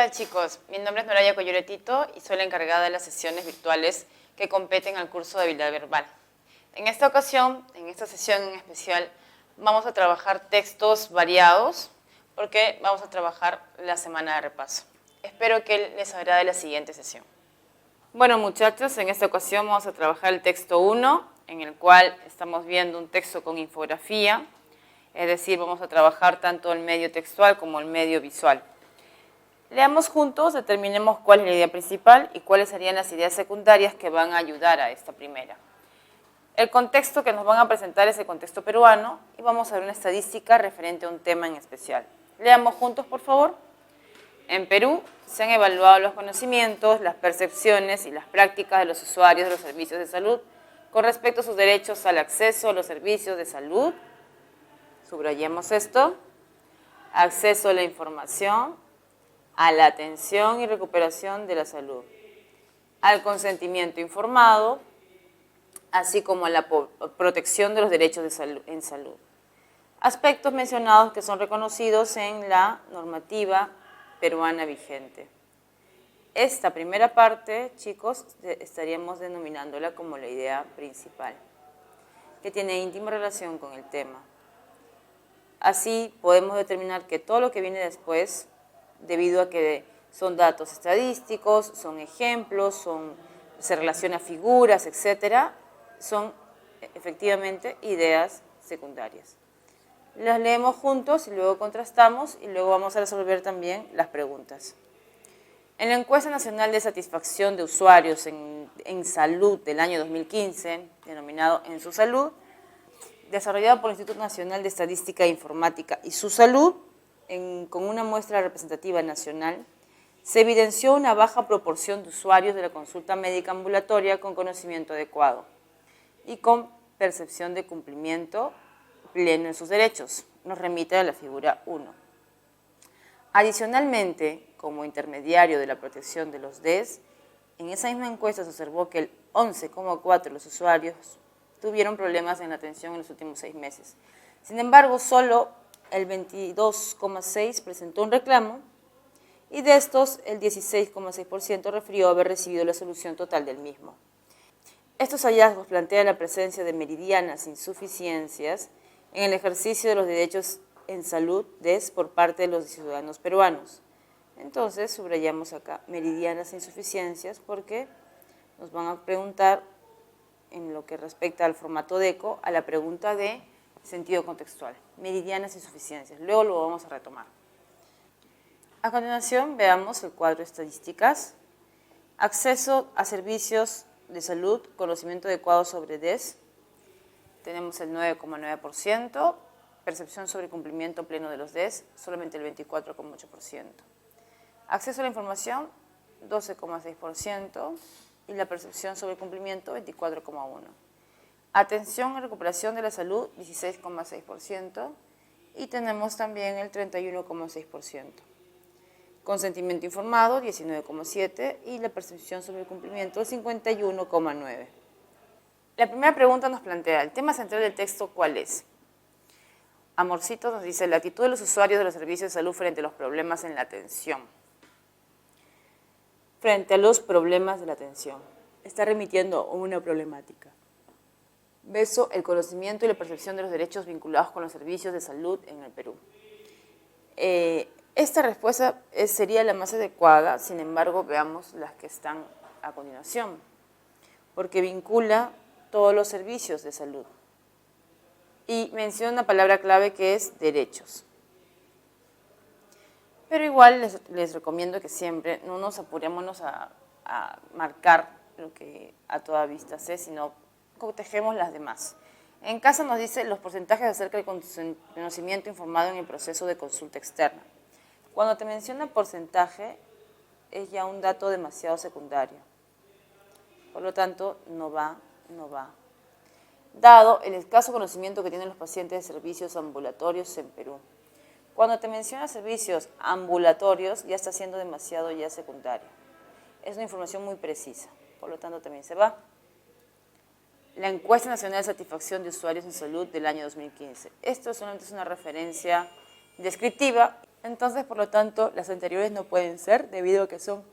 tal, chicos? Mi nombre es Noraya Coyoretito y soy la encargada de las sesiones virtuales que competen al curso de habilidad verbal. En esta ocasión, en esta sesión en especial, vamos a trabajar textos variados porque vamos a trabajar la semana de repaso. Espero que les agrade la siguiente sesión. Bueno, muchachos, en esta ocasión vamos a trabajar el texto 1, en el cual estamos viendo un texto con infografía, es decir, vamos a trabajar tanto el medio textual como el medio visual. Leamos juntos, determinemos cuál es la idea principal y cuáles serían las ideas secundarias que van a ayudar a esta primera. El contexto que nos van a presentar es el contexto peruano y vamos a ver una estadística referente a un tema en especial. Leamos juntos, por favor. En Perú se han evaluado los conocimientos, las percepciones y las prácticas de los usuarios de los servicios de salud con respecto a sus derechos al acceso a los servicios de salud. Subrayemos esto. Acceso a la información, a la atención y recuperación de la salud, al consentimiento informado, así como a la protección de los derechos en salud. Aspectos mencionados que son reconocidos en la normativa peruana vigente. Esta primera parte, chicos, estaríamos denominándola como la idea principal, que tiene íntima relación con el tema. Así podemos determinar que todo lo que viene después, debido a que son datos estadísticos, son ejemplos, se relaciona a figuras, etc., son efectivamente ideas secundarias. Las leemos juntos y luego contrastamos y luego vamos a resolver también las preguntas. En la encuesta nacional de satisfacción de usuarios en salud del año 2015, denominado En su Salud, desarrollado por el Instituto Nacional de Estadística e Informática y Su Salud, con una muestra representativa nacional, se evidenció una baja proporción de usuarios de la consulta médica ambulatoria con conocimiento adecuado y con percepción de cumplimiento pleno en sus derechos. Nos remite a la figura 1. Adicionalmente, como intermediario de la protección de los DES, en esa misma encuesta se observó que el 11,4% de los usuarios tuvieron problemas en la atención en los últimos 6 meses. Sin embargo, solo el 22,6% presentó un reclamo y de estos el 16,6% refirió haber recibido la solución total del mismo. Estos hallazgos plantean la presencia de meridianas insuficiencias en el ejercicio de los derechos en salud DES por parte de los ciudadanos peruanos. Entonces, subrayamos acá meridianas insuficiencias porque nos van a preguntar en lo que respecta al formato DECO a la pregunta de sentido contextual, meridianas insuficiencias. Luego lo vamos a retomar. A continuación, veamos el cuadro de estadísticas. Acceso a servicios de salud, conocimiento adecuado sobre DES. Tenemos el 9,9%. Percepción sobre cumplimiento pleno de los DES, solamente el 24,8%. Acceso a la información, 12,6%. Y la percepción sobre cumplimiento, 24,1%. Atención y recuperación de la salud, 16,6%. Y tenemos también el 31,6%. Consentimiento informado, 19,7%. Y la percepción sobre el cumplimiento, 51,9%. La primera pregunta nos plantea, ¿el tema central del texto cuál es? Amorcito nos dice, la actitud de los usuarios de los servicios de salud frente a los problemas en la atención. Frente a los problemas de la atención. Está remitiendo una problemática. Beso, el conocimiento y la percepción de los derechos vinculados con los servicios de salud en el Perú. Esta respuesta sería la más adecuada, sin embargo, veamos las que están a continuación, porque vincula todos los servicios de salud y menciona una palabra clave que es derechos. Pero igual les recomiendo que siempre no nos apurémonos a marcar lo que a toda vista sé, sino cotejemos las demás. En casa nos dice los porcentajes acerca del conocimiento informado en el proceso de consulta externa. Cuando te menciona porcentaje, es ya un dato demasiado secundario. Por lo tanto, no va. Dado el escaso conocimiento que tienen los pacientes de servicios ambulatorios en Perú. Cuando te menciona servicios ambulatorios, ya está siendo demasiado ya secundario. Es una información muy precisa, por lo tanto también se va. La encuesta nacional de satisfacción de usuarios en salud del año 2015. Esto solamente es una referencia descriptiva Entonces, por lo tanto, las anteriores no pueden ser debido a que son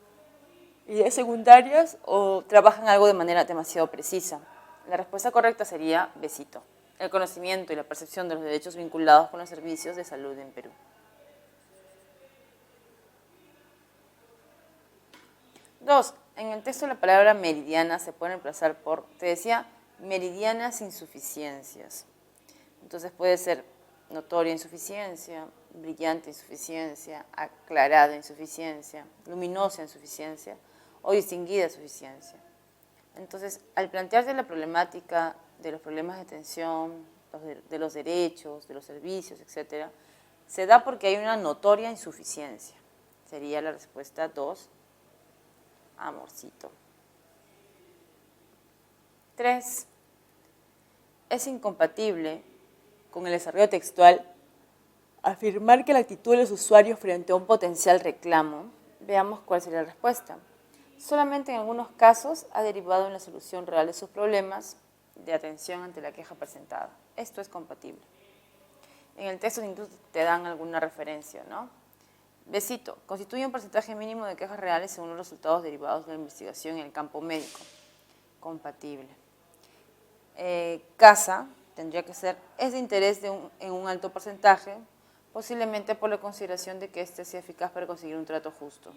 ideas secundarias o trabajan algo de manera demasiado precisa. La respuesta correcta sería besito, el conocimiento y la percepción de los derechos vinculados con los servicios de salud en Perú. 2. En el texto la palabra meridiana se puede reemplazar por, te decía, meridianas insuficiencias. Entonces puede ser notoria insuficiencia, brillante insuficiencia, aclarada insuficiencia, luminosa insuficiencia o distinguida insuficiencia. Entonces, al plantearse la problemática de los problemas de atención, de los derechos, de los servicios, etc., se da porque hay una notoria insuficiencia. Sería la respuesta 2, amorcito. 3. Es incompatible con el desarrollo textual afirmar que la actitud de los usuarios frente a un potencial reclamo. Veamos cuál sería la respuesta. Solamente en algunos casos ha derivado en la solución real de sus problemas de atención ante la queja presentada. Esto es compatible. En el texto incluso te dan alguna referencia, ¿no? Besito, constituye un porcentaje mínimo de quejas reales según los resultados derivados de la investigación en el campo médico. Compatible. Casa, tendría que ser, es de interés en un alto porcentaje, posiblemente por la consideración de que éste sea eficaz para conseguir un trato justo.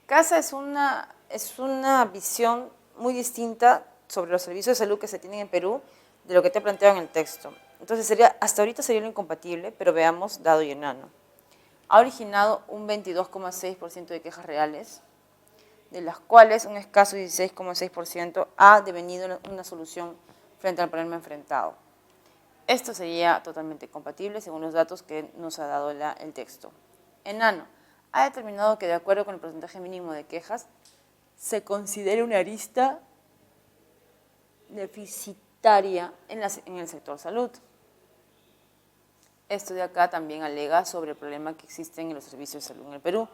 Casa es una visión muy distinta sobre los servicios de salud que se tienen en Perú de lo que te he planteado en el texto. Entonces, hasta ahorita sería lo incompatible, pero veamos dado y enano. Ha originado un 22,6% de quejas reales, de las cuales un escaso 16,6% ha devenido en una solución frente al problema enfrentado. Esto sería totalmente compatible según los datos que nos ha dado el texto. Enano ha determinado que de acuerdo con el porcentaje mínimo de quejas, se considera una arista deficitaria en el sector salud. Esto de acá también alega sobre el problema que existe en los servicios de salud en el Perú,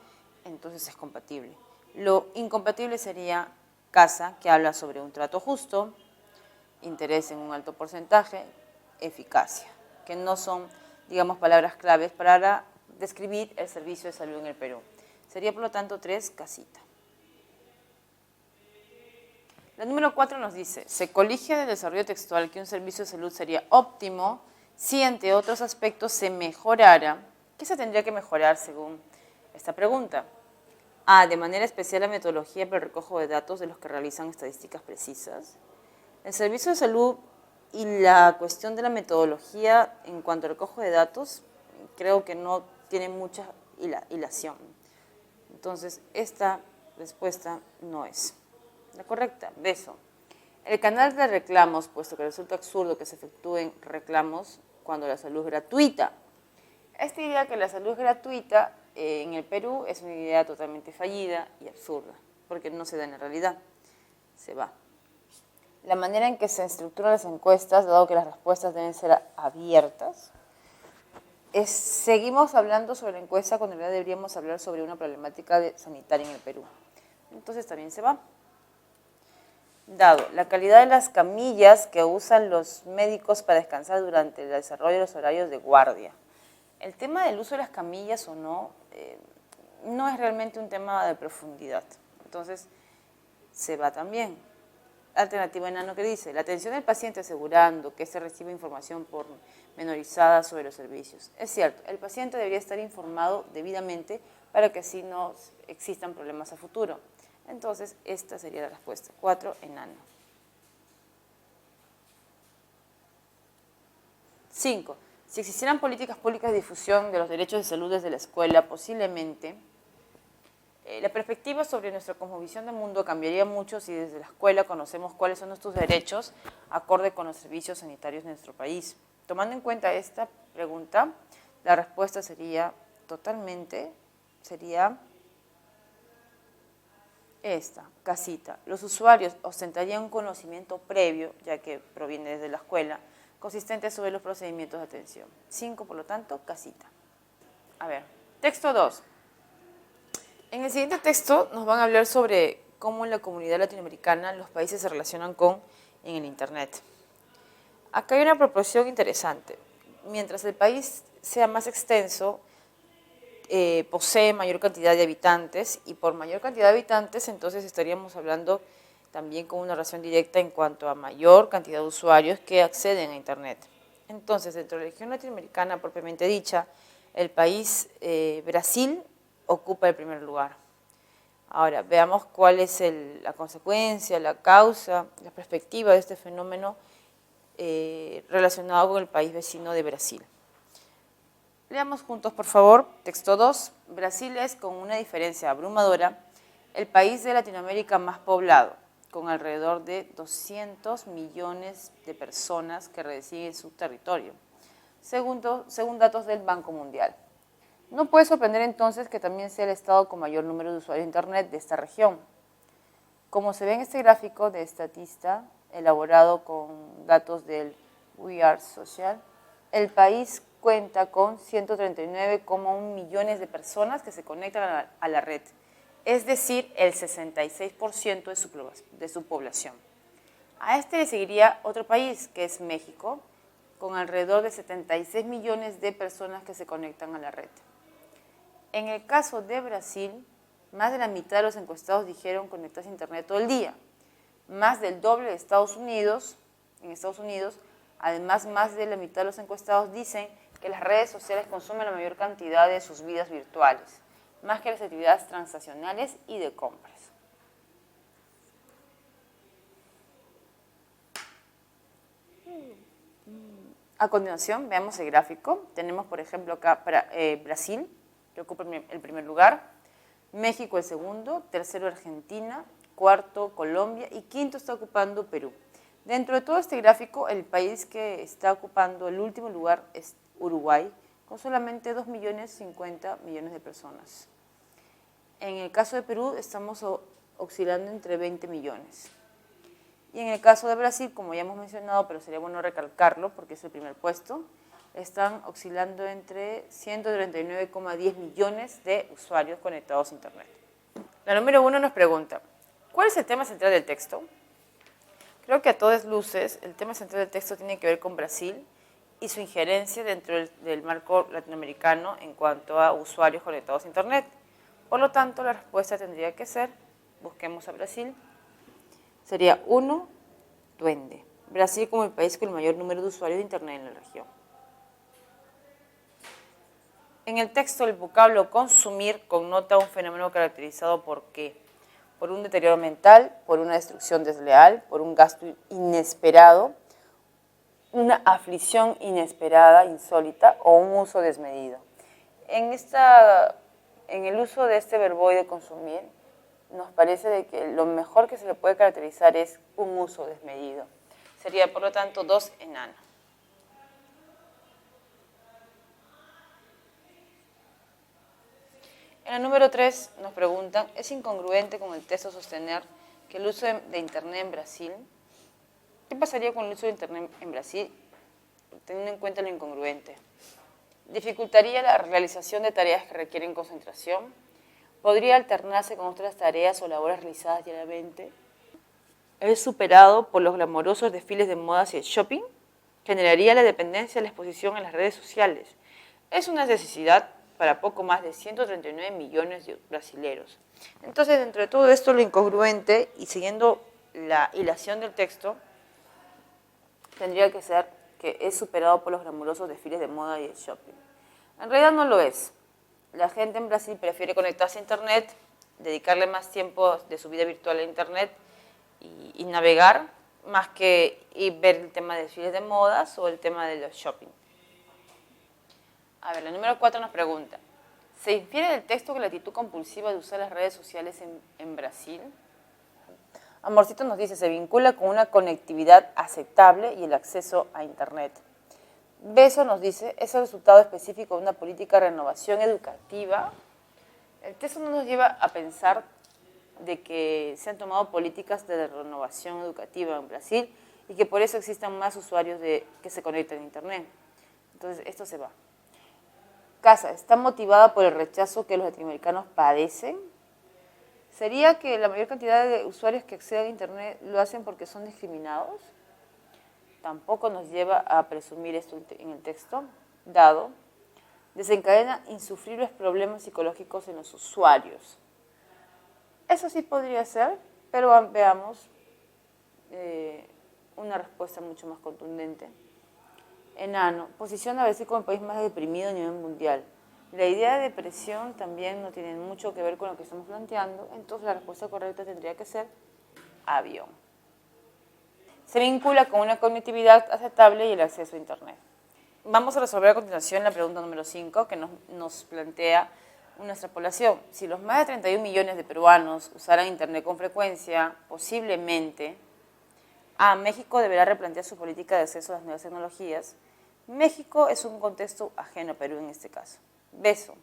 entonces es compatible. Lo incompatible sería Casa, que habla sobre un trato justo, interés en un alto porcentaje, eficacia, que no son, digamos, palabras claves para describir el servicio de salud en el Perú. Sería, por lo tanto, 3, casita. La número 4 nos dice, se colige del desarrollo textual que un servicio de salud sería óptimo si, entre otros aspectos, se mejorara. ¿Qué se tendría que mejorar según esta pregunta? A, de manera especial la metodología para el recojo de datos de los que realizan estadísticas precisas. El servicio de salud y la cuestión de la metodología en cuanto al recojo de datos, creo que no tiene mucha hilación. Entonces, esta respuesta no es la correcta. Beso. El canal de reclamos, puesto que resulta absurdo que se efectúen reclamos cuando la salud es gratuita. Esta idea que la salud es gratuita en el Perú es una idea totalmente fallida y absurda, porque no se da en la realidad. Se va. La manera en que se estructuran las encuestas, dado que las respuestas deben ser abiertas, seguimos hablando sobre la encuesta cuando en realidad deberíamos hablar sobre una problemática sanitaria en el Perú. Entonces también se va. Dado la calidad de las camillas que usan los médicos para descansar durante el desarrollo de los horarios de guardia. El tema del uso de las camillas o no, no es realmente un tema de profundidad. Entonces, se va también. Alternativa enano que dice, la atención del paciente asegurando que se recibe información pormenorizada sobre los servicios. Es cierto, el paciente debería estar informado debidamente para que así no existan problemas a futuro. Entonces, esta sería la respuesta. 4, enano. 5. Si existieran políticas públicas de difusión de los derechos de salud desde la escuela, posiblemente la perspectiva sobre nuestra cosmovisión del mundo cambiaría mucho si desde la escuela conocemos cuáles son nuestros derechos acorde con los servicios sanitarios de nuestro país. Tomando en cuenta esta pregunta, la respuesta sería esta, casita. Los usuarios ostentarían un conocimiento previo, ya que proviene desde la escuela, consistente sobre los procedimientos de atención. 5, por lo tanto, casita. A ver, texto 2. En el siguiente texto nos van a hablar sobre cómo en la comunidad latinoamericana los países se relacionan en el Internet. Acá hay una proporción interesante. Mientras el país sea más extenso, posee mayor cantidad de habitantes, y por mayor cantidad de habitantes entonces estaríamos hablando también con una relación directa en cuanto a mayor cantidad de usuarios que acceden a Internet. Entonces, dentro de la región latinoamericana propiamente dicha, el país Brasil ocupa el primer lugar. Ahora, veamos cuál es la consecuencia, la causa, la perspectiva de este fenómeno relacionado con el país vecino de Brasil. Leamos juntos, por favor, texto 2. Brasil es, con una diferencia abrumadora, el país de Latinoamérica más poblado, con alrededor de 200 millones de personas que residen en su territorio, según datos del Banco Mundial. No puede sorprender entonces que también sea el estado con mayor número de usuarios de Internet de esta región. Como se ve en este gráfico de Statista, elaborado con datos del We Are Social, el país cuenta con 139,1 millones de personas que se conectan a la red, es decir, el 66% de su población. A este le seguiría otro país, que es México, con alrededor de 76 millones de personas que se conectan a la red. En el caso de Brasil, más de la mitad de los encuestados dijeron conectarse a Internet todo el día, más del doble de Estados Unidos. En Estados Unidos, además, más de la mitad de los encuestados dicen que las redes sociales consumen la mayor cantidad de sus vidas virtuales, más que las actividades transaccionales y de compras. A continuación, veamos el gráfico. Tenemos, por ejemplo, acá Brasil, que ocupa el primer lugar, México el segundo, tercero Argentina, cuarto Colombia y quinto está ocupando Perú. Dentro de todo este gráfico, el país que está ocupando el último lugar es Uruguay, con solamente 2.050.000.000 de personas. En el caso de Perú, estamos oscilando entre 20 millones. Y en el caso de Brasil, como ya hemos mencionado, pero sería bueno recalcarlo porque es el primer puesto, están oscilando entre 139,10 millones de usuarios conectados a Internet. La número 1 nos pregunta, ¿cuál es el tema central del texto? Creo que a todas luces el tema central del texto tiene que ver con Brasil y su injerencia dentro del marco latinoamericano en cuanto a usuarios conectados a Internet. Por lo tanto, la respuesta tendría que ser, busquemos a Brasil, sería 1, duende. Brasil como el país con el mayor número de usuarios de Internet en la región. En el texto, el vocablo consumir connota un fenómeno caracterizado por ¿qué? Por un deterioro mental, por una destrucción desleal, por un gasto inesperado, una aflicción inesperada, insólita o un uso desmedido. En el uso de este verboide consumir, nos parece de que lo mejor que se le puede caracterizar es un uso desmedido. Sería, por lo tanto, 2 enano. En el número 3 nos preguntan, ¿es incongruente con el texto sostener que el uso de Internet en Brasil? ¿Qué pasaría con el uso de Internet en Brasil, teniendo en cuenta lo incongruente? ¿Dificultaría la realización de tareas que requieren concentración? ¿Podría alternarse con otras tareas o labores realizadas diariamente? ¿Es superado por los glamorosos desfiles de modas y el shopping? ¿Generaría la dependencia de la exposición en las redes sociales? Es una necesidad para poco más de 139 millones de brasileros. Entonces, dentro de todo esto, lo incongruente, y siguiendo la hilación del texto, tendría que ser que es superado por los glamurosos desfiles de moda y el shopping. En realidad no lo es. La gente en Brasil prefiere conectarse a Internet, dedicarle más tiempo de su vida virtual a Internet y navegar, más que ver el tema de desfiles de modas o el tema de los shopping. A ver, la número 4 nos pregunta, ¿se infiere del texto que la actitud compulsiva de usar las redes sociales en Brasil? Amorcito nos dice, se vincula con una conectividad aceptable y el acceso a Internet. Beso nos dice, es el resultado específico de una política de renovación educativa. El texto no nos lleva a pensar de que se han tomado políticas de renovación educativa en Brasil y que por eso existan más usuarios que se conectan a Internet. Entonces, esto se va. Casa, ¿está motivada por el rechazo que los latinoamericanos padecen? ¿Sería que la mayor cantidad de usuarios que acceden a Internet lo hacen porque son discriminados? Tampoco nos lleva a presumir esto en el texto, dado desencadena insufribles problemas psicológicos en los usuarios. Eso sí podría ser, pero veamos una respuesta mucho más contundente. Enano, posiciona a Brasil como el país más deprimido a nivel mundial. La idea de depresión también no tiene mucho que ver con lo que estamos planteando, entonces la respuesta correcta tendría que ser avión. Se vincula con una cognitividad aceptable y el acceso a Internet. Vamos a resolver a continuación la pregunta número 5, que nos plantea una extrapolación. Si los más de 31 millones de peruanos usaran Internet con frecuencia, posiblemente México deberá replantear su política de acceso a las nuevas tecnologías. México es un contexto ajeno a Perú en este caso. Beso.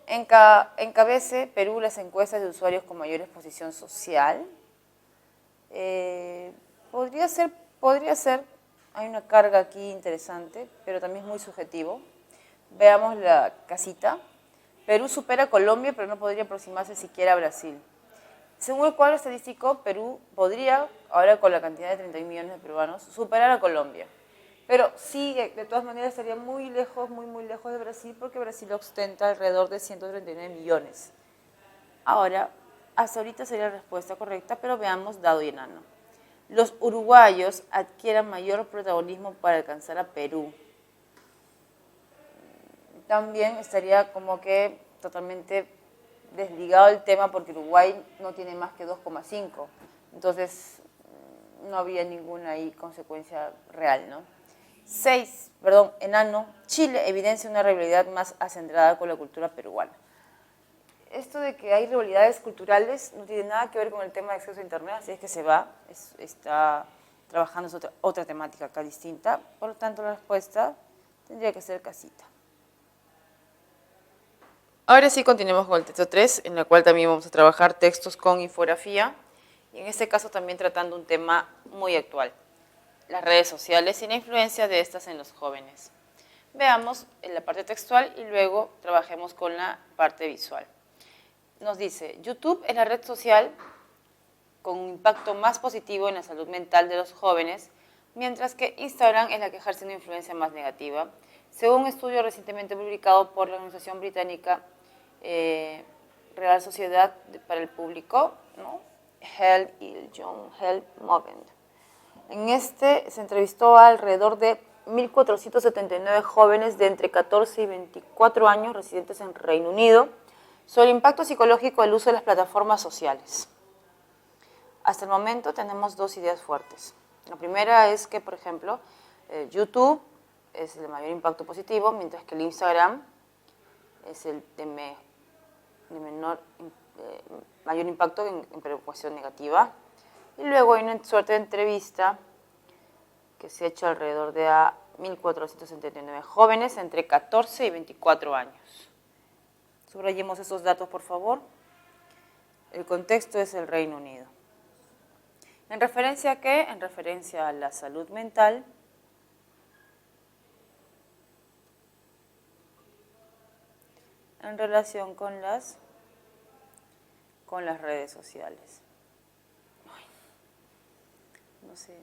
Encabece Perú las encuestas de usuarios con mayor exposición social. Podría ser, hay una carga aquí interesante, pero también es muy subjetivo. Veamos la casita. Perú supera a Colombia, pero no podría aproximarse siquiera a Brasil. Según el cuadro estadístico, Perú podría, ahora con la cantidad de 31 millones de peruanos, superar a Colombia. Pero sí, de todas maneras, estaría muy lejos, muy lejos de Brasil, porque Brasil ostenta alrededor de 139 millones. Ahora, hasta ahorita sería la respuesta correcta, pero veamos dado y enano. Los uruguayos adquieran mayor protagonismo para alcanzar a Perú. También estaría como que totalmente desligado el tema porque Uruguay no tiene más que 2,5. Entonces, no había ninguna ahí consecuencia real, ¿no? 6, enano, Chile evidencia una rivalidad más acendrada con la cultura peruana. Esto de que hay rivalidades culturales no tiene nada que ver con el tema de acceso a Internet, así es que se va, está trabajando otra temática acá distinta, por lo tanto la respuesta tendría que ser casita. Ahora sí continuemos con el texto 3, en el cual también vamos a trabajar textos con infografía, y en este caso también tratando un tema muy actual, las redes sociales y la influencia de estas en los jóvenes. Veamos en la parte textual y luego trabajemos con la parte visual. Nos dice, YouTube es la red social con un impacto más positivo en la salud mental de los jóvenes, mientras que Instagram es la que ejerce una influencia más negativa, según un estudio recientemente publicado por la organización británica Real Sociedad para el Público, ¿no? Health y John Health Movement. En este se entrevistó a alrededor de 1.479 jóvenes de entre 14 y 24 años residentes en Reino Unido sobre el impacto psicológico del uso de las plataformas sociales. Hasta el momento tenemos dos ideas fuertes. La primera es que, por ejemplo, YouTube es el de mayor impacto positivo, mientras que el Instagram es el de mayor impacto en preocupación negativa. Y luego hay una suerte de entrevista que se ha hecho alrededor de 1.479 jóvenes entre 14 y 24 años. Subrayemos esos datos, por favor. El contexto es el Reino Unido. ¿En referencia a qué? En referencia a la salud mental, en relación con las redes sociales. Ay, no sé.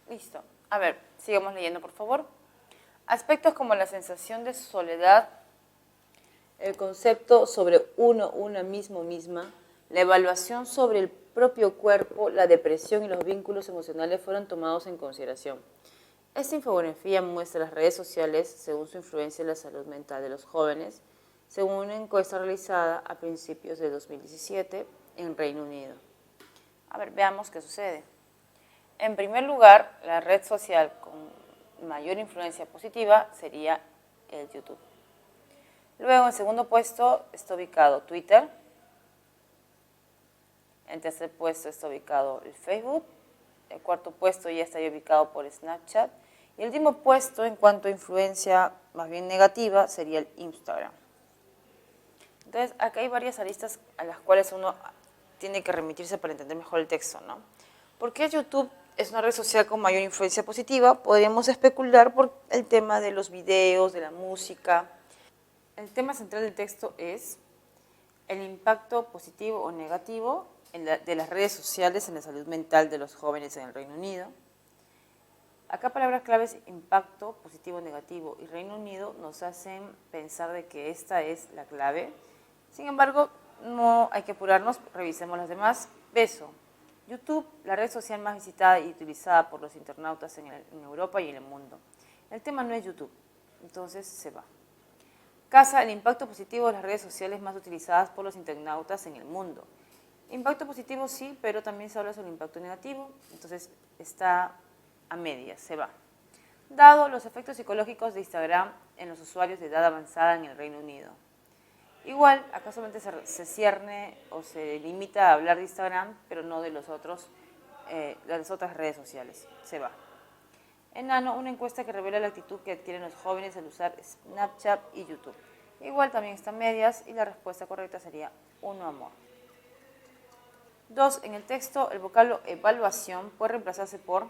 Listo. A ver, sigamos leyendo, por favor. Aspectos como la sensación de soledad, el concepto sobre uno, una misma, la evaluación sobre el propio cuerpo, la depresión y los vínculos emocionales fueron tomados en consideración. Esta infografía muestra las redes sociales según su influencia en la salud mental de los jóvenes, según una encuesta realizada a principios de 2017 en Reino Unido. A ver, veamos qué sucede. En primer lugar, la red social con mayor influencia positiva sería el YouTube. Luego, en segundo puesto está ubicado Twitter. En tercer puesto está ubicado el Facebook. El cuarto puesto ya estaría ubicado por Snapchat. Y el último puesto, en cuanto a influencia más bien negativa, sería el Instagram. Entonces, acá hay varias aristas a las cuales uno tiene que remitirse para entender mejor el texto, ¿no? ¿Por qué YouTube es una red social con mayor influencia positiva? Podríamos especular por el tema de los videos, de la música. El tema central del texto es el impacto positivo o negativo de las redes sociales en la salud mental de los jóvenes en el Reino Unido. Acá palabras claves impacto positivo o negativo y Reino Unido nos hacen pensar de que esta es la clave. Sin embargo, no hay que apurarnos, revisemos las demás. Beso. YouTube, la red social más visitada y utilizada por los internautas en Europa y en el mundo. El tema no es YouTube, entonces se va. Casa, el impacto positivo de las redes sociales más utilizadas por los internautas en el mundo. Impacto positivo sí, pero también se habla sobre el impacto negativo, entonces está a medias, se va. Dado los efectos psicológicos de Instagram en los usuarios de edad avanzada en el Reino Unido. Igual, acá solamente se cierne o se limita a hablar de Instagram, pero no de las otras redes sociales, se va. Enano, una encuesta que revela la actitud que adquieren los jóvenes al usar Snapchat y YouTube. Igual también están medias y la respuesta correcta sería 1, amor. 2. En el texto, el vocablo evaluación puede reemplazarse por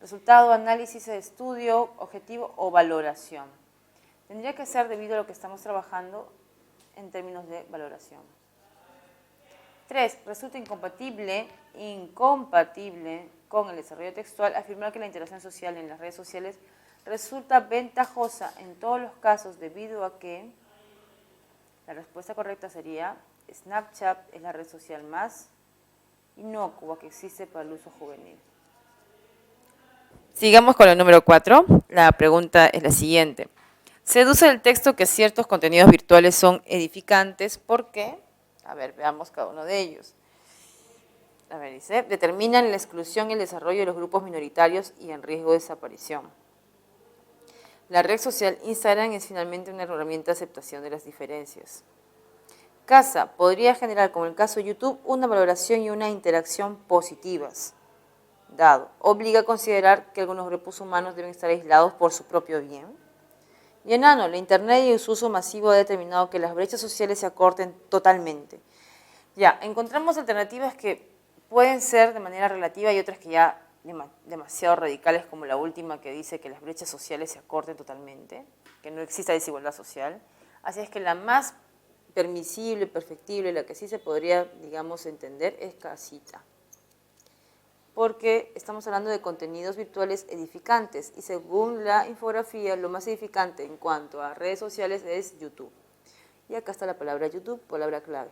resultado, análisis de estudio, objetivo o valoración. Tendría que ser debido a lo que estamos trabajando en términos de valoración. 3. Resulta incompatible con el desarrollo textual afirmar que la interacción social en las redes sociales resulta ventajosa en todos los casos debido a que la respuesta correcta sería Snapchat es la red social más inocua que existe para el uso juvenil. Sigamos con el número 4. La pregunta es la siguiente. Se deduce del texto que ciertos contenidos virtuales son edificantes. ¿Por qué? A ver, veamos cada uno de ellos. A ver, dice, determinan la exclusión y el desarrollo de los grupos minoritarios y en riesgo de desaparición. La red social Instagram es finalmente una herramienta de aceptación de las diferencias. Casa podría generar, como en el caso de YouTube, una valoración y una interacción positivas. Dado, obliga a considerar que algunos grupos humanos deben estar aislados por su propio bien. Y enano, la Internet y su uso masivo ha determinado que las brechas sociales se acorten totalmente. Ya, encontramos alternativas que pueden ser de manera relativa y otras que ya demasiado radicales, como la última que dice que las brechas sociales se acorten totalmente, que no exista desigualdad social. Así es que la más permisible, perfectible, la que sí se podría, digamos, entender es casita. Porque estamos hablando de contenidos virtuales edificantes y según la infografía, lo más edificante en cuanto a redes sociales es YouTube. Y acá está la palabra YouTube, palabra clave.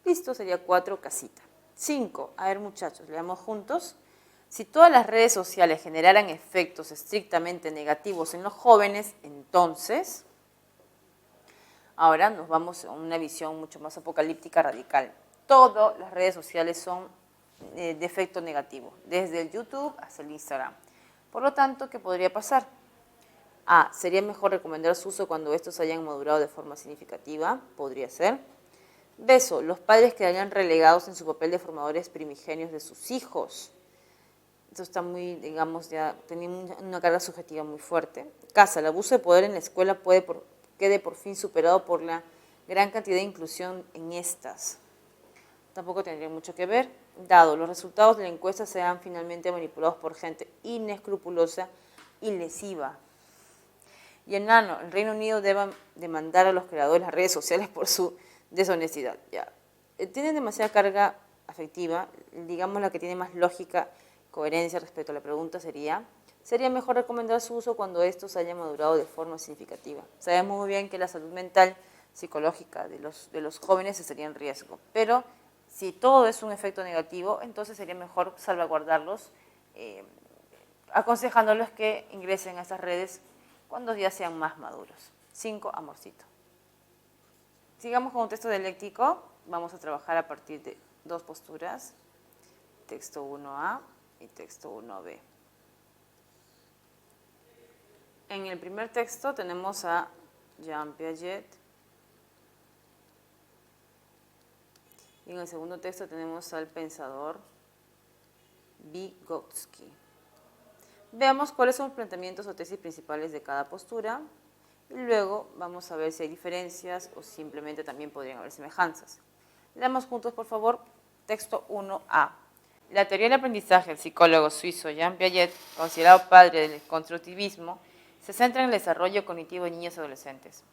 Listo, sería 4, casita. 5, a ver muchachos, leamos juntos. Si todas las redes sociales generaran efectos estrictamente negativos en los jóvenes, entonces, ahora nos vamos a una visión mucho más apocalíptica, radical. Todas las redes sociales son de efecto negativo, desde el YouTube hasta el Instagram. Por lo tanto, ¿qué podría pasar? A, sería mejor recomendar su uso cuando estos hayan madurado de forma significativa, podría ser. Beso, los padres quedarían relegados en su papel de formadores primigenios de sus hijos. Esto está muy, digamos, ya teniendo una carga subjetiva muy fuerte. Casa, el abuso de poder en la escuela quede por fin superado por la gran cantidad de inclusión en estas. Tampoco tendría mucho que ver, dado los resultados de la encuesta sean finalmente manipulados por gente inescrupulosa y lesiva. Y enano, el Reino Unido debe demandar a los creadores de las redes sociales por su deshonestidad. Ya. Tienen demasiada carga afectiva, digamos la que tiene más lógica, coherencia respecto a la pregunta sería mejor recomendar su uso cuando estos hayan madurado de forma significativa. Sabemos muy bien que la salud mental, psicológica de los jóvenes estaría en riesgo, pero si todo es un efecto negativo, entonces sería mejor salvaguardarlos, aconsejándolos que ingresen a estas redes cuando ya sean más maduros. 5, amorcito. Sigamos con un texto dialéctico. Vamos a trabajar a partir de 2 posturas, texto 1A y texto 1B. En el primer texto tenemos a Jean Piaget y en el segundo texto tenemos al pensador Vygotsky. Veamos cuáles son los planteamientos o tesis principales de cada postura y luego vamos a ver si hay diferencias o simplemente también podrían haber semejanzas. Leamos juntos, por favor, texto 1A. La teoría del aprendizaje del psicólogo suizo Jean Piaget, considerado padre del constructivismo, se centra en el desarrollo cognitivo de niños y adolescentes.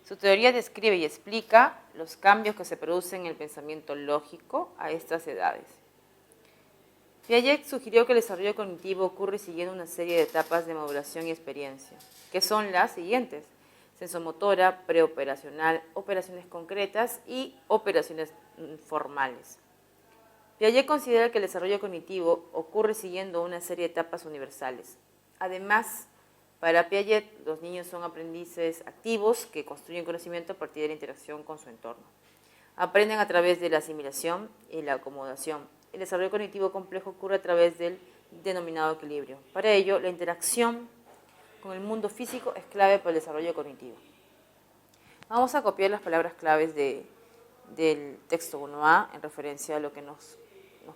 Su teoría describe y explica los cambios que se producen en el pensamiento lógico a estas edades. Piaget sugirió que el desarrollo cognitivo ocurre siguiendo una serie de etapas de maduración y experiencia, que son las siguientes: sensomotora, preoperacional, operaciones concretas y operaciones formales. Piaget considera que el desarrollo cognitivo ocurre siguiendo una serie de etapas universales. Además, para Piaget, los niños son aprendices activos que construyen conocimiento a partir de la interacción con su entorno. Aprenden a través de la asimilación y la acomodación. El desarrollo cognitivo complejo ocurre a través del denominado equilibrio. Para ello, la interacción con el mundo físico es clave para el desarrollo cognitivo. Vamos a copiar las palabras claves del texto 1A en referencia a lo que nos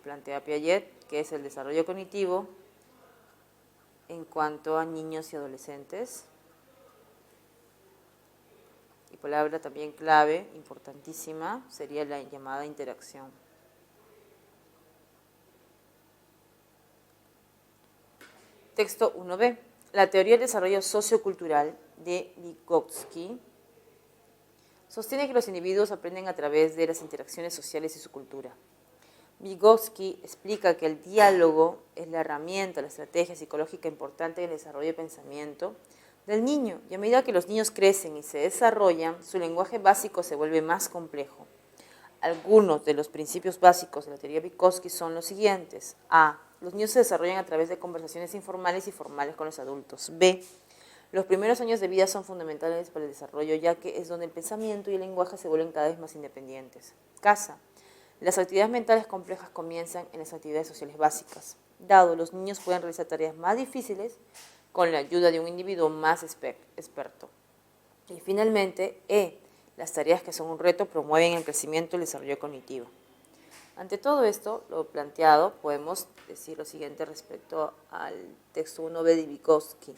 plantea Piaget, que es el desarrollo cognitivo en cuanto a niños y adolescentes. Y palabra también clave, importantísima, sería la llamada interacción. Texto 1b. La teoría del desarrollo sociocultural de Vygotsky sostiene que los individuos aprenden a través de las interacciones sociales y su cultura. Vygotsky explica que el diálogo es la herramienta, la estrategia psicológica importante en el desarrollo de pensamiento del niño, y a medida que los niños crecen y se desarrollan, su lenguaje básico se vuelve más complejo. Algunos de los principios básicos de la teoría de Vygotsky son los siguientes. A. Los niños se desarrollan a través de conversaciones informales y formales con los adultos. B. Los primeros años de vida son fundamentales para el desarrollo, ya que es donde el pensamiento y el lenguaje se vuelven cada vez más independientes. Casa. Las actividades mentales complejas comienzan en las actividades sociales básicas. Dado, los niños pueden realizar tareas más difíciles con la ayuda de un individuo más experto. Y finalmente, E. Las tareas que son un reto promueven el crecimiento y el desarrollo cognitivo. Ante todo esto, lo planteado, podemos decir lo siguiente respecto al texto 1b de Vygotsky.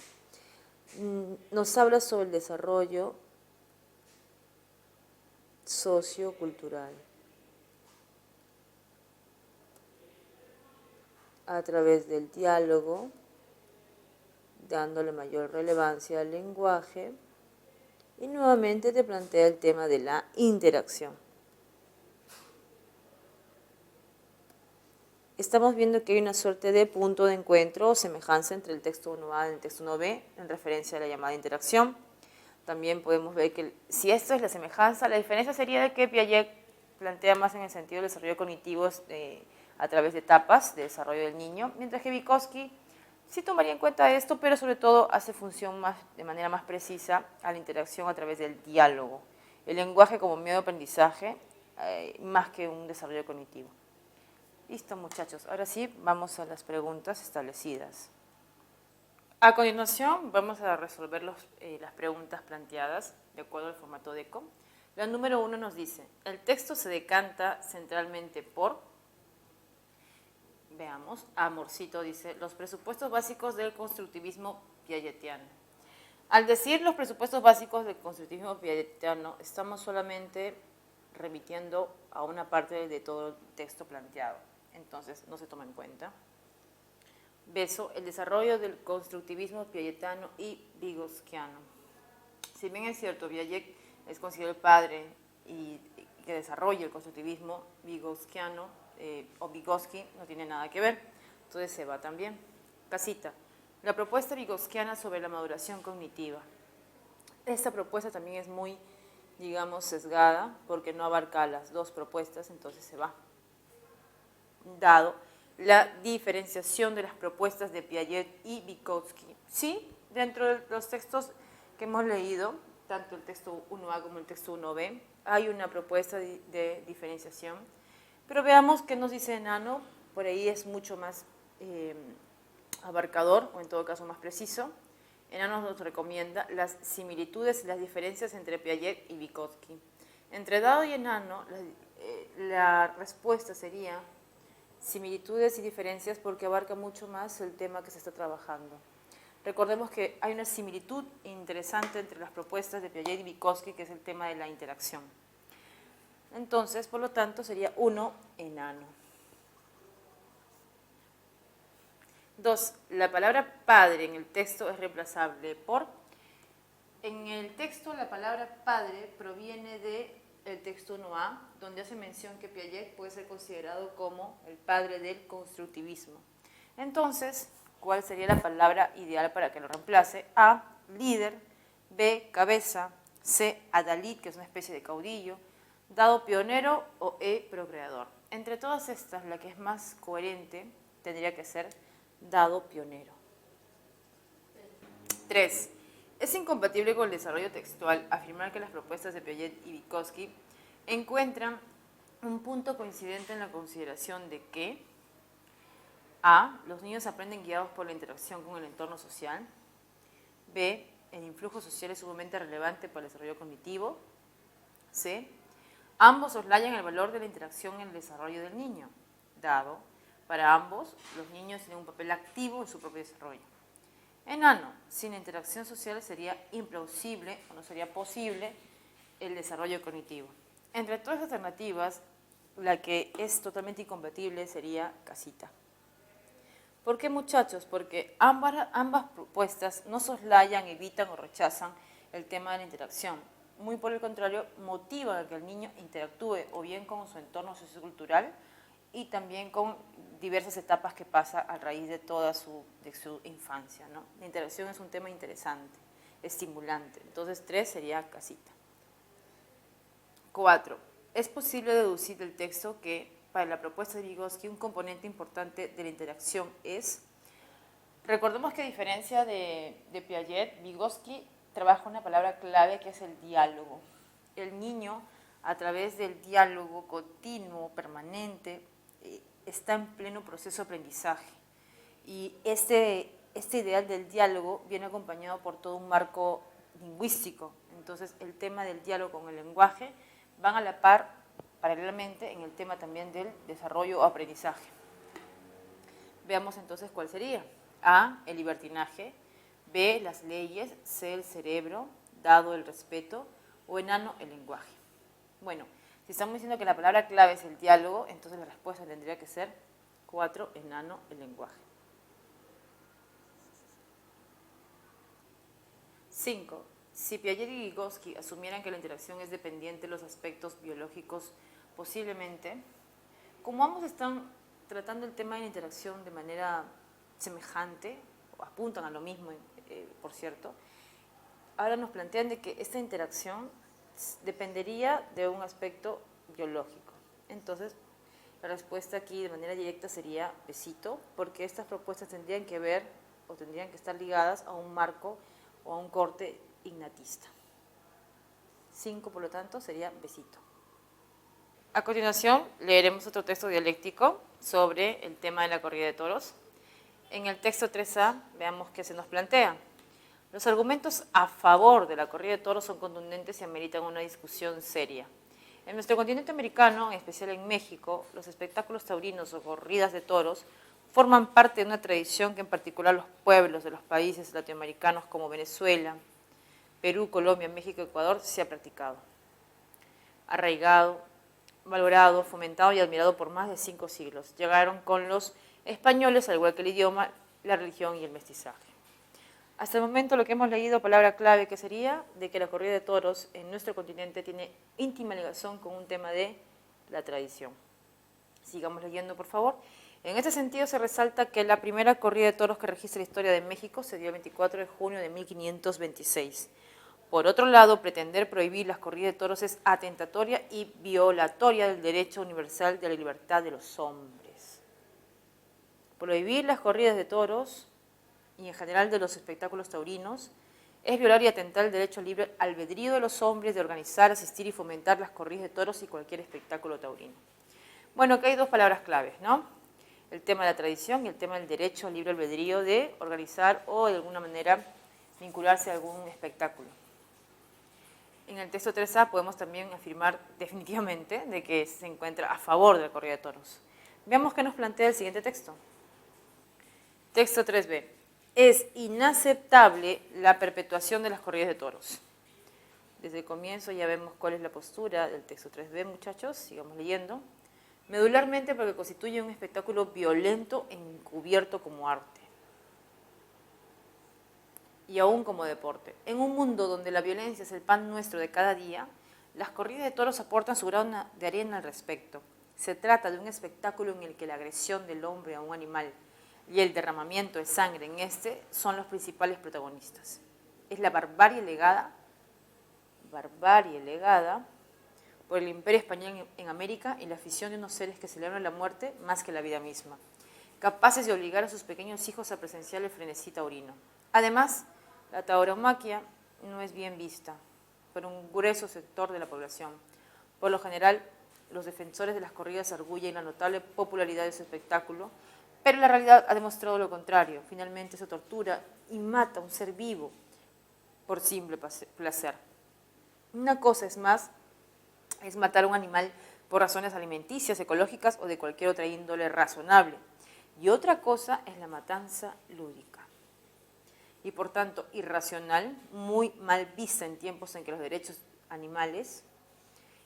Nos habla sobre el desarrollo sociocultural a través del diálogo, dándole mayor relevancia al lenguaje, y nuevamente te plantea el tema de la interacción. Estamos viendo que hay una suerte de punto de encuentro o semejanza entre el texto 1A y el texto 1B en referencia a la llamada interacción. También podemos ver que si esto es la semejanza, la diferencia sería de que Piaget plantea más en el sentido del desarrollo cognitivo a través de etapas de desarrollo del niño, mientras que Vygotsky sí tomaría en cuenta esto, pero sobre todo hace función de manera más precisa a la interacción a través del diálogo, el lenguaje como medio de aprendizaje, más que un desarrollo cognitivo. Listo, muchachos. Ahora sí, vamos a las preguntas establecidas. A continuación, vamos a resolver las preguntas planteadas de acuerdo al formato DECO. La número 1 nos dice, el texto se decanta centralmente por, veamos, Amorcito dice, los presupuestos básicos del constructivismo piagetiano. Al decir los presupuestos básicos del constructivismo piagetiano, estamos solamente remitiendo a una parte de todo el texto planteado. Entonces, no se toma en cuenta. Beso, el desarrollo del constructivismo piagetiano y vygotskiano. Si bien es cierto, Piaget es considerado el padre y que desarrolla el constructivismo vygotskiano o Vygotsky no tiene nada que ver, entonces se va también. Casita, la propuesta vygotskiana sobre la maduración cognitiva. Esta propuesta también es muy, digamos, sesgada porque no abarca las dos propuestas, entonces se va. Dado la diferenciación de las propuestas de Piaget y Vygotsky. Sí, dentro de los textos que hemos leído, tanto el texto 1A como el texto 1B, hay una propuesta de diferenciación, pero veamos qué nos dice Enano, por ahí es mucho más abarcador, o en todo caso más preciso. Enano nos recomienda las similitudes y las diferencias entre Piaget y Vygotsky. Entre Dado y Enano, la respuesta sería similitudes y diferencias porque abarca mucho más el tema que se está trabajando. Recordemos que hay una similitud interesante entre las propuestas de Piaget y Vygotsky, que es el tema de la interacción. Entonces, por lo tanto, sería 1, Enano. 2. La palabra padre en el texto es reemplazable por. En el texto la palabra padre proviene de el texto 1A, donde hace mención que Piaget puede ser considerado como el padre del constructivismo. Entonces, ¿cuál sería la palabra ideal para que lo reemplace? A, líder; B, cabeza; C, adalid, que es una especie de caudillo; dado, pionero; o E, procreador. Entre todas estas, la que es más coherente tendría que ser dado, pionero. 3. Es incompatible con el desarrollo textual afirmar que las propuestas de Piaget y Vygotsky encuentran un punto coincidente en la consideración de que A, los niños aprenden guiados por la interacción con el entorno social; B, el influjo social es sumamente relevante para el desarrollo cognitivo; C, ambos soslayan el valor de la interacción en el desarrollo del niño, dado, para ambos, los niños tienen un papel activo en su propio desarrollo. Enano, sin interacción social sería implausible o no sería posible el desarrollo cognitivo. Entre todas las alternativas, la que es totalmente incompatible sería casita. ¿Por qué, muchachos? Porque ambas propuestas no soslayan, evitan o rechazan el tema de la interacción. Muy por el contrario, motivan a que el niño interactúe o bien con su entorno sociocultural y también con diversas etapas que pasa a raíz de toda su infancia, ¿no? La interacción es un tema interesante, estimulante. Entonces, 3 sería casita. 4. Es posible deducir del texto que para la propuesta de Vygotsky un componente importante de la interacción es, recordemos que a diferencia de Piaget, Vygotsky trabaja una palabra clave que es el diálogo. El niño, a través del diálogo continuo, permanente, está en pleno proceso de aprendizaje. Y este ideal del diálogo viene acompañado por todo un marco lingüístico. Entonces, el tema del diálogo con el lenguaje van a la par, paralelamente, en el tema también del desarrollo o aprendizaje. Veamos entonces cuál sería. A, el libertinaje; B, las leyes; C, el cerebro; dado, el respeto; o enano, el lenguaje. Bueno, si estamos diciendo que la palabra clave es el diálogo, entonces la respuesta tendría que ser 4, enano, el lenguaje. 5. Si Piaget y Vygotsky asumieran que la interacción es dependiente de los aspectos biológicos, posiblemente, como ambos están tratando el tema de la interacción de manera semejante, o apuntan a lo mismo, por cierto, ahora nos plantean de que esta interacción dependería de un aspecto biológico. Entonces, la respuesta aquí de manera directa sería besito, porque estas propuestas tendrían que ver o tendrían que estar ligadas a un marco o a un corte innatista. 5, por lo tanto, sería besito. A continuación, leeremos otro texto dialéctico sobre el tema de la corrida de toros. En el texto 3A, veamos qué se nos plantea. Los argumentos a favor de la corrida de toros son contundentes y ameritan una discusión seria. En nuestro continente americano, en especial en México, los espectáculos taurinos o corridas de toros forman parte de una tradición que en particular los pueblos de los países latinoamericanos como Venezuela, Perú, Colombia, México, Ecuador se ha practicado. Arraigado, valorado, fomentado y admirado por más de 5 siglos. Llegaron con los españoles, al igual que el idioma, la religión y el mestizaje. Hasta el momento lo que hemos leído, palabra clave que sería de que la corrida de toros en nuestro continente tiene íntima ligación con un tema de la tradición. Sigamos leyendo, por favor. En este sentido se resalta que la primera corrida de toros que registra la historia de México se dio el 24 de junio de 1526. Por otro lado, pretender prohibir las corridas de toros es atentatoria y violatoria del derecho universal de la libertad de los hombres. Prohibir las corridas de toros y en general de los espectáculos taurinos es violar y atentar el derecho libre albedrío de los hombres de organizar, asistir y fomentar las corridas de toros y cualquier espectáculo taurino. Bueno, acá hay 2 palabras claves, ¿no? El tema de la tradición y el tema del derecho al libre albedrío de organizar o de alguna manera vincularse a algún espectáculo. En el texto 3A podemos también afirmar definitivamente de que se encuentra a favor de la corrida de toros. Veamos qué nos plantea el siguiente texto. Texto 3B. Es inaceptable la perpetuación de las corridas de toros. Desde el comienzo ya vemos cuál es la postura del texto 3B, muchachos. Sigamos leyendo. Medularmente porque constituye un espectáculo violento e encubierto como arte. Y aún como deporte. En un mundo donde la violencia es el pan nuestro de cada día, Las corridas de toros aportan su grano de arena al respecto. Se trata de un espectáculo en el que la agresión del hombre a un animal y el derramamiento de sangre en este son los principales protagonistas. Es la barbarie legada por el Imperio Español en América y la afición de unos seres que celebran la muerte más que la vida misma, capaces de obligar a sus pequeños hijos a presenciar el frenesí taurino. Además, la tauromaquia no es bien vista por un grueso sector de la población. Por lo general, los defensores de las corridas arguyen la notable popularidad de su espectáculo, pero la realidad ha demostrado lo contrario. Finalmente se tortura y mata a un ser vivo por simple placer. Una cosa es matar a un animal por razones alimenticias, ecológicas o de cualquier otra índole razonable. Y otra cosa es la matanza lúdica. Y por tanto irracional, muy mal vista en tiempos en que los derechos animales,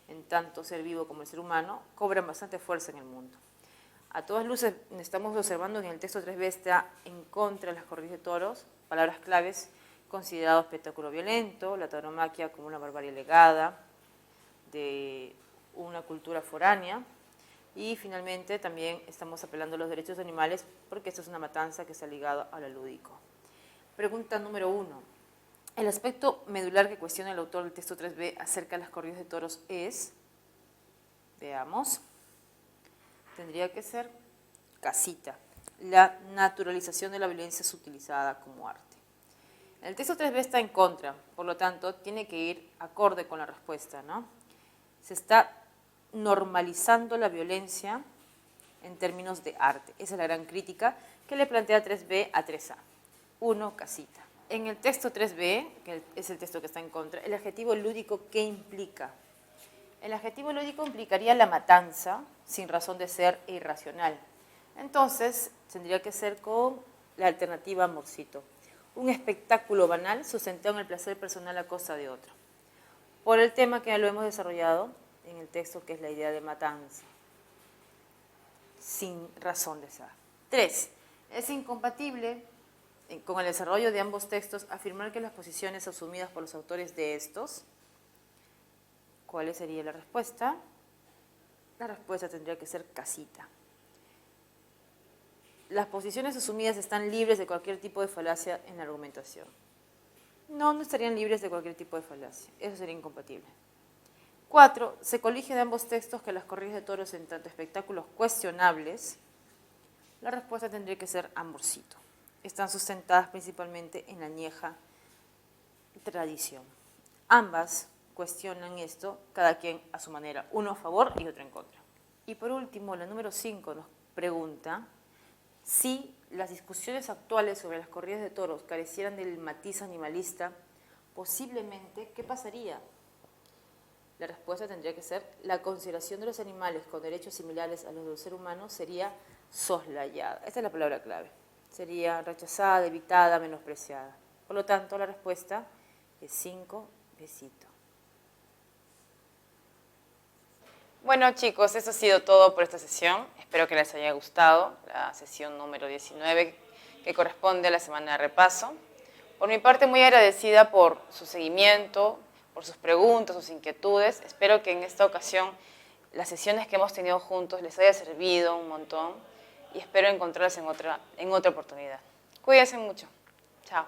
en tanto ser vivo como el ser humano, cobran bastante fuerza en el mundo. A todas luces estamos observando que en el texto 3b está en contra de las corridas de toros, palabras claves: considerado espectáculo violento, la tauromaquia como una barbarie legada de una cultura foránea, y finalmente también estamos apelando a los derechos de animales porque esto es una matanza que está ligada a lo lúdico. Pregunta número 1. El aspecto medular que cuestiona el autor del texto 3b acerca de las corridas de toros es, veamos, tendría que ser casita. La naturalización de la violencia es utilizada como arte. El texto 3b está en contra, por lo tanto, tiene que ir acorde con la respuesta, ¿no? Se está normalizando la violencia en términos de arte. Esa es la gran crítica que le plantea 3b a 3a. 1, casita. En el texto 3b, que es el texto que está en contra, el adjetivo lúdico, ¿qué implica? El adjetivo lúdico implicaría la matanza sin razón de ser e irracional. Entonces, tendría que ser con la alternativa amorcito. Un espectáculo banal sustentado en el placer personal a costa de otro. Por el tema que lo hemos desarrollado en el texto, que es la idea de matanza, sin razón de ser. 3. Es incompatible con el desarrollo de ambos textos afirmar que las posiciones asumidas por los autores de estos, ¿cuál sería la respuesta? La respuesta tendría que ser casita. Las posiciones asumidas están libres de cualquier tipo de falacia en la argumentación. No estarían libres de cualquier tipo de falacia. Eso sería incompatible. 4. Se colige de ambos textos que las corridas de toros en tanto espectáculos cuestionables, la respuesta tendría que ser amorcito. Están sustentadas principalmente en la añeja tradición. Ambas cuestionan esto, cada quien a su manera, uno a favor y otro en contra. Y por último, la número 5 nos pregunta si las discusiones actuales sobre las corridas de toros carecieran del matiz animalista, posiblemente, ¿qué pasaría? La respuesta tendría que ser: la consideración de los animales con derechos similares a los del ser humano sería soslayada. Esta es la palabra clave. Sería rechazada, evitada, menospreciada. Por lo tanto, la respuesta es 5, besito. Bueno, chicos, eso ha sido todo por esta sesión. Espero que les haya gustado la sesión número 19, que corresponde a la semana de repaso. Por mi parte, muy agradecida por su seguimiento, por sus preguntas, sus inquietudes. Espero que en esta ocasión las sesiones que hemos tenido juntos les haya servido un montón y espero encontrarlas en otra oportunidad. Cuídense mucho. Chao.